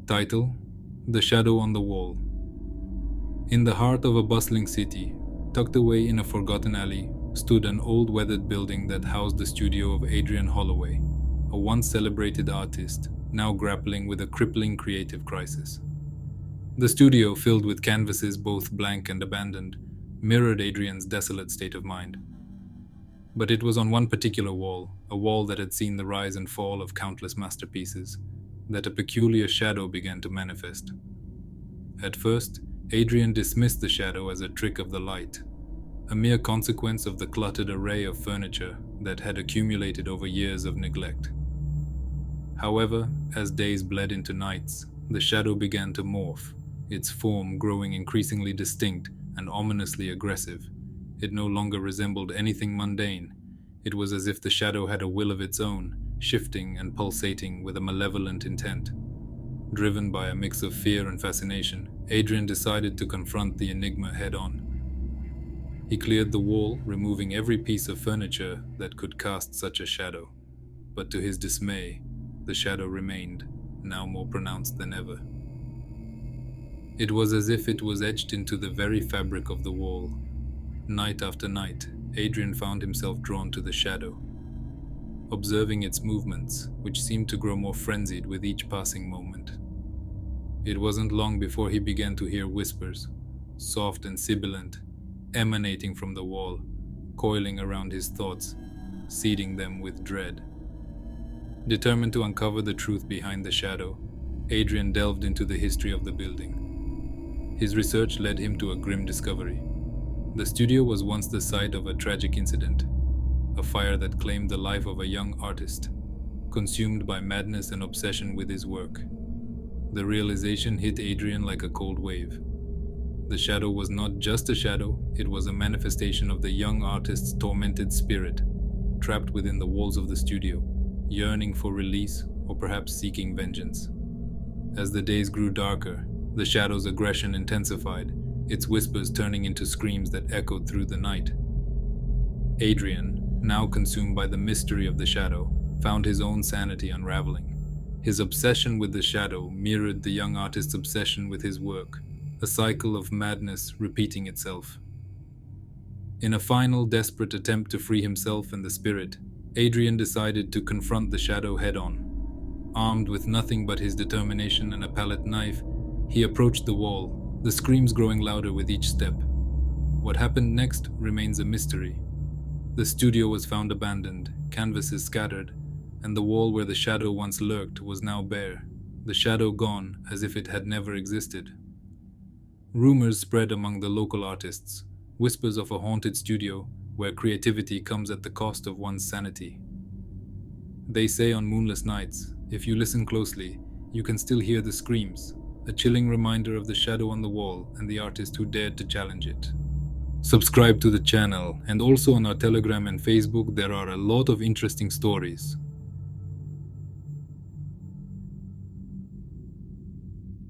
Title: The Shadow on the Wall. In the heart of a bustling city, tucked away in a forgotten alley, stood an old weathered building that housed the studio of Adrian Holloway, a once celebrated artist, now grappling with a crippling creative crisis. The studio, filled with canvases both blank and abandoned, mirrored Adrian's desolate state of mind. But it was on one particular wall, a wall that had seen the rise and fall of countless masterpieces, that a peculiar shadow began to manifest. At first, Adrian dismissed the shadow as a trick of the light, a mere consequence of the cluttered array of furniture that had accumulated over years of neglect. However, as days bled into nights, the shadow began to morph, its form growing increasingly distinct and ominously aggressive. It no longer resembled anything mundane. It was as if the shadow had a will of its own, shifting and pulsating with a malevolent intent. Driven by a mix of fear and fascination, Adrian decided to confront the enigma head-on. He cleared the wall, removing every piece of furniture that could cast such a shadow. But to his dismay, the shadow remained, now more pronounced than ever. It was as if it was etched into the very fabric of the wall. Night after night, Adrian found himself drawn to the shadow, observing its movements, which seemed to grow more frenzied with each passing moment. It wasn't long before he began to hear whispers, soft and sibilant, emanating from the wall, coiling around his thoughts, seeding them with dread. Determined to uncover the truth behind the shadow, Adrian delved into the history of the building. His research led him to a grim discovery. The studio was once the site of a tragic incident, a fire that claimed the life of a young artist, consumed by madness and obsession with his work. The realization hit Adrian like a cold wave. The shadow was not just a shadow, it was a manifestation of the young artist's tormented spirit, trapped within the walls of the studio, yearning for release or perhaps seeking vengeance. As the days grew darker, the shadow's aggression intensified, its whispers turning into screams that echoed through the night. Adrian, now consumed by the mystery of the shadow, found his own sanity unraveling. His obsession with the shadow mirrored the young artist's obsession with his work, a cycle of madness repeating itself. In a final, desperate attempt to free himself and the spirit, Adrian decided to confront the shadow head-on. Armed with nothing but his determination and a palette knife, he approached the wall, the screams growing louder with each step. What happened next remains a mystery. The studio was found abandoned, canvases scattered, and the wall where the shadow once lurked was now bare, the shadow gone as if it had never existed. Rumors spread among the local artists, whispers of a haunted studio where creativity comes at the cost of one's sanity. They say on moonless nights, if you listen closely, you can still hear the screams, a chilling reminder of the shadow on the wall and the artist who dared to challenge it. Subscribe to the channel, and also on our Telegram and Facebook there are a lot of interesting stories.